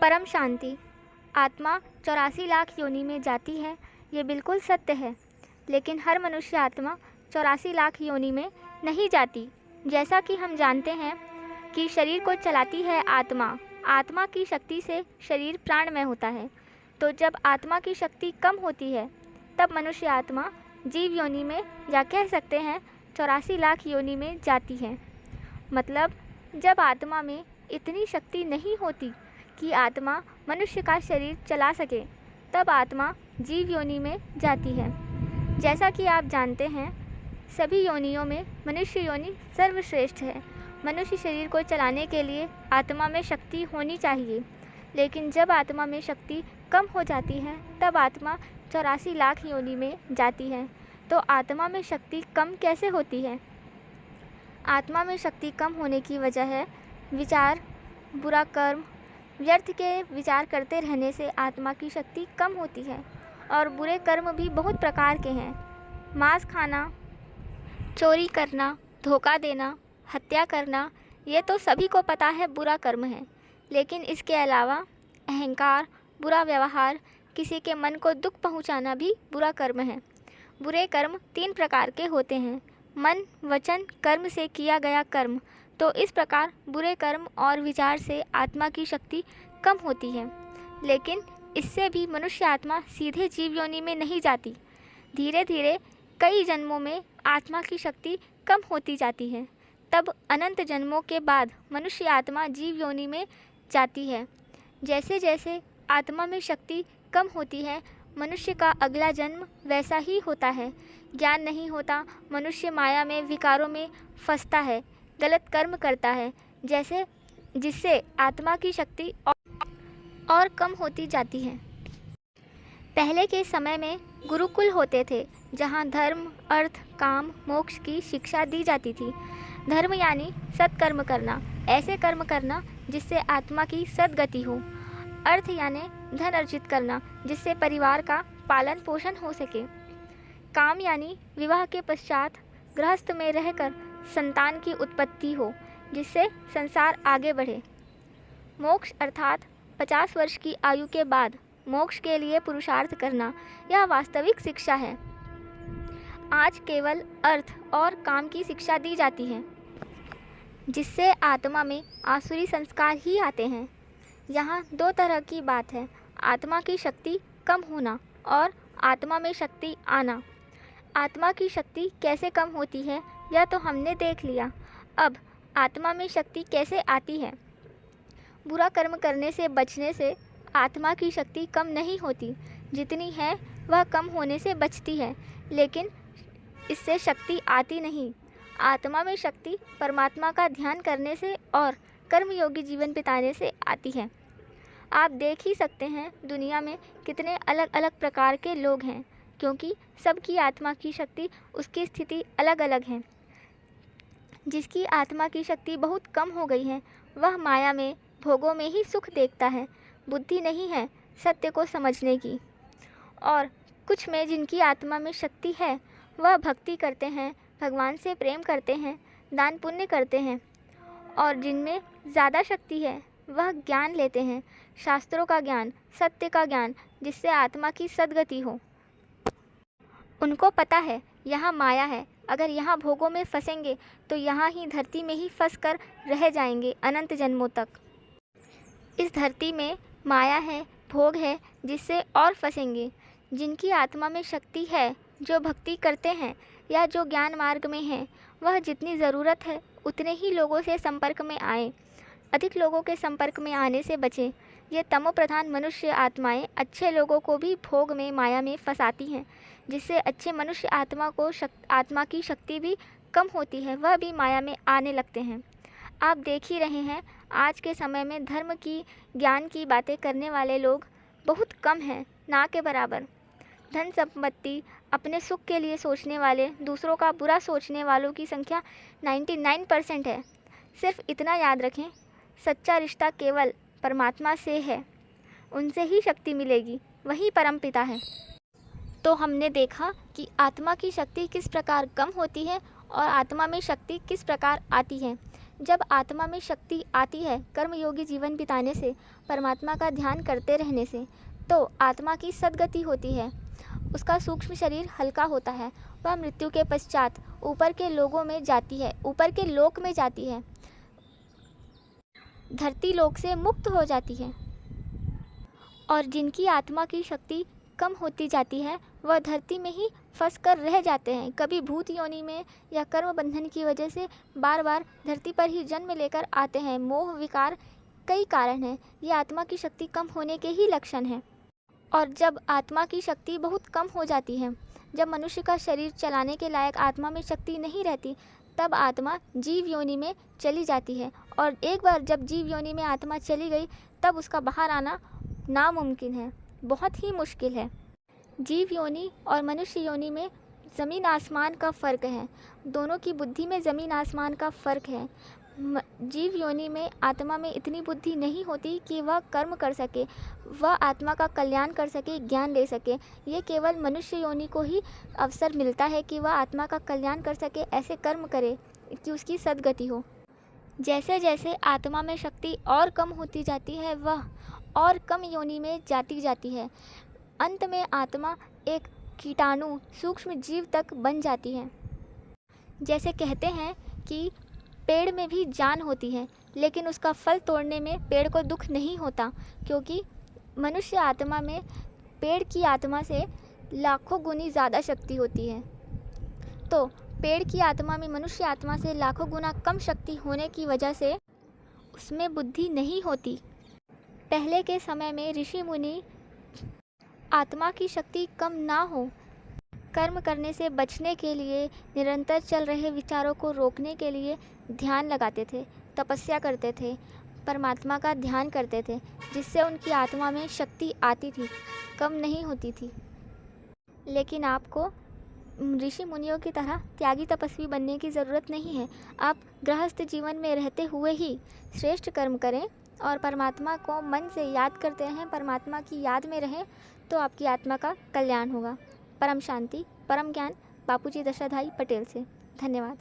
परम शांति। आत्मा 84 लाख योनि में जाती है, ये बिल्कुल सत्य है। लेकिन हर मनुष्य आत्मा 84 लाख योनि में नहीं जाती। जैसा कि हम जानते हैं कि शरीर को चलाती है आत्मा। आत्मा की शक्ति से शरीर प्राणमय होता है। तो जब आत्मा की शक्ति कम होती है तब मनुष्य आत्मा जीव योनि में, या कह सकते हैं 84 लाख योनि में जाती है। मतलब जब आत्मा में इतनी शक्ति नहीं होती कि आत्मा मनुष्य का शरीर चला सके, तब आत्मा जीव योनि में जाती है। जैसा कि आप जानते हैं, सभी योनियों में मनुष्य योनि सर्वश्रेष्ठ है। मनुष्य शरीर को चलाने के लिए आत्मा में शक्ति होनी चाहिए। लेकिन जब आत्मा में शक्ति कम हो जाती है तब आत्मा 84 लाख योनि में जाती है। तो आत्मा में शक्ति कम कैसे होती है? आत्मा में शक्ति कम होने की वजह है विचार, बुरा कर्म। व्यर्थ के विचार करते रहने से आत्मा की शक्ति कम होती है। और बुरे कर्म भी बहुत प्रकार के हैं। मांस खाना, चोरी करना, धोखा देना, हत्या करना, ये तो सभी को पता है बुरा कर्म है। लेकिन इसके अलावा अहंकार, बुरा व्यवहार, किसी के मन को दुख पहुंचाना भी बुरा कर्म है। बुरे कर्म 3 प्रकार के होते हैं: मन, वचन, कर्म से किया गया कर्म। तो इस प्रकार बुरे कर्म और विचार से आत्मा की शक्ति कम होती है। लेकिन इससे भी मनुष्य आत्मा सीधे जीव योनि में नहीं जाती। धीरे धीरे कई जन्मों में आत्मा की शक्ति कम होती जाती है। तब अनंत जन्मों के बाद मनुष्य आत्मा जीव योनि में जाती है। जैसे जैसे आत्मा में शक्ति कम होती है, मनुष्य का अगला जन्म वैसा ही होता है। ज्ञान नहीं होता, मनुष्य माया में, विकारों में फंसता है, गलत कर्म करता है, जिससे आत्मा की शक्ति और कम होती जाती है। पहले के समय में गुरुकुल होते थे, जहाँ धर्म, अर्थ, काम, मोक्ष की शिक्षा दी जाती थी। धर्म यानी सत्कर्म करना, ऐसे कर्म करना जिससे आत्मा की सद्गति हो। अर्थ यानी धन अर्जित करना, जिससे परिवार का पालन पोषण हो सके। काम यानी विवाह के पश्चात गृहस्थ में रहकर संतान की उत्पत्ति हो, जिससे संसार आगे बढ़े। मोक्ष अर्थात 50 वर्ष की आयु के बाद मोक्ष के लिए पुरुषार्थ करना, यह वास्तविक शिक्षा है। आज केवल अर्थ और काम की शिक्षा दी जाती है, जिससे आत्मा में आसुरी संस्कार ही आते हैं। यहाँ 2 तरह की बात है: आत्मा की शक्ति कम होना और आत्मा में शक्ति आना। आत्मा की शक्ति कैसे कम होती है, यह तो हमने देख लिया। अब आत्मा में शक्ति कैसे आती है? बुरा कर्म करने से बचने से आत्मा की शक्ति कम नहीं होती। जितनी है वह कम होने से बचती है, लेकिन इससे शक्ति आती नहीं। आत्मा में शक्ति परमात्मा का ध्यान करने से और कर्मयोगी जीवन बिताने से आती है। आप देख ही सकते हैं दुनिया में कितने अलग अलग प्रकार के लोग हैं, क्योंकि सबकी आत्मा की शक्ति, उसकी स्थिति अलग अलग है। जिसकी आत्मा की शक्ति बहुत कम हो गई है, वह माया में, भोगों में ही सुख देखता है। बुद्धि नहीं है सत्य को समझने की। और कुछ में जिनकी आत्मा में शक्ति है, वह भक्ति करते हैं, भगवान से प्रेम करते हैं, दान पुण्य करते हैं। और जिनमें ज़्यादा शक्ति है, वह ज्ञान लेते हैं, शास्त्रों का ज्ञान, सत्य का ज्ञान, जिससे आत्मा की सद्गति हो। उनको पता है यहाँ माया है, अगर यहाँ भोगों में फंसेंगे तो यहाँ ही धरती में ही फंस कर रह जाएंगे अनंत जन्मों तक। इस धरती में माया है, भोग है, जिससे और फंसेंगे। जिनकी आत्मा में शक्ति है, जो भक्ति करते हैं या जो ज्ञान मार्ग में हैं, वह जितनी ज़रूरत है उतने ही लोगों से संपर्क में आए। अधिक लोगों के संपर्क में आने से बचें। ये तमोप्रधान मनुष्य आत्माएं अच्छे लोगों को भी भोग में, माया में फंसाती हैं, जिससे अच्छे मनुष्य आत्मा की शक्ति भी कम होती है, वह भी माया में आने लगते हैं। आप देख ही रहे हैं आज के समय में धर्म की, ज्ञान की बातें करने वाले लोग बहुत कम हैं, ना के बराबर। धन संपत्ति, अपने सुख के लिए सोचने वाले, दूसरों का बुरा सोचने वालों की संख्या 99% है। सिर्फ इतना याद रखें, सच्चा रिश्ता केवल परमात्मा से है, उनसे ही शक्ति मिलेगी, वही परमपिता है। तो हमने देखा कि आत्मा की शक्ति किस प्रकार कम होती है और आत्मा में शक्ति किस प्रकार आती है। जब आत्मा में शक्ति आती है कर्मयोगी जीवन बिताने से, परमात्मा का ध्यान करते रहने से, तो आत्मा की सद्गति होती है। उसका सूक्ष्म शरीर हल्का होता है। वह मृत्यु के पश्चात ऊपर के लोक में जाती है, धरती लोक से मुक्त हो जाती है। और जिनकी आत्मा की शक्ति कम होती जाती है वह धरती में ही फंस कर रह जाते हैं। कभी भूत योनि में या कर्म बंधन की वजह से बार बार धरती पर ही जन्म लेकर आते हैं। मोह विकार कई कारण हैं। ये आत्मा की शक्ति कम होने के ही लक्षण हैं। और जब आत्मा की शक्ति बहुत कम हो जाती है, जब मनुष्य का शरीर चलाने के लायक आत्मा में शक्ति नहीं रहती, तब आत्मा जीव योनि में चली जाती है। और एक बार जब जीव योनि में आत्मा चली गई तब उसका बाहर आना नामुमकिन है, बहुत ही मुश्किल है। जीव योनि और मनुष्य योनि में ज़मीन आसमान का फ़र्क है। दोनों की बुद्धि में ज़मीन आसमान का फ़र्क है। जीव योनि में आत्मा में इतनी बुद्धि नहीं होती कि वह कर्म कर सके, वह आत्मा का कल्याण कर सके, ज्ञान ले सके। ये केवल मनुष्य योनि को ही अवसर मिलता है कि वह आत्मा का कल्याण कर सके, ऐसे कर्म करे कि उसकी सद्गति हो। जैसे जैसे आत्मा में शक्ति और कम होती जाती है, वह और कम योनि में जाती है। अंत में आत्मा एक कीटाणु सूक्ष्म जीव तक बन जाती है। जैसे कहते हैं कि पेड़ में भी जान होती है, लेकिन उसका फल तोड़ने में पेड़ को दुख नहीं होता, क्योंकि मनुष्य आत्मा में पेड़ की आत्मा से लाखों गुनी ज़्यादा शक्ति होती है। तो पेड़ की आत्मा में मनुष्य आत्मा से लाखों गुना कम शक्ति होने की वजह से उसमें बुद्धि नहीं होती। पहले के समय में ऋषि मुनि आत्मा की शक्ति कम ना हो, कर्म करने से बचने के लिए, निरंतर चल रहे विचारों को रोकने के लिए ध्यान लगाते थे, तपस्या करते थे, परमात्मा का ध्यान करते थे, जिससे उनकी आत्मा में शक्ति आती थी, कम नहीं होती थी। लेकिन आपको ऋषि मुनियों की तरह त्यागी तपस्वी बनने की ज़रूरत नहीं है। आप गृहस्थ जीवन में रहते हुए ही श्रेष्ठ कर्म करें और परमात्मा को मन से याद करते रहें, परमात्मा की याद में रहें, तो आपकी आत्मा का कल्याण होगा। परम शांति, परम ज्ञान, बापूजी दशाधाई पटेल से। धन्यवाद।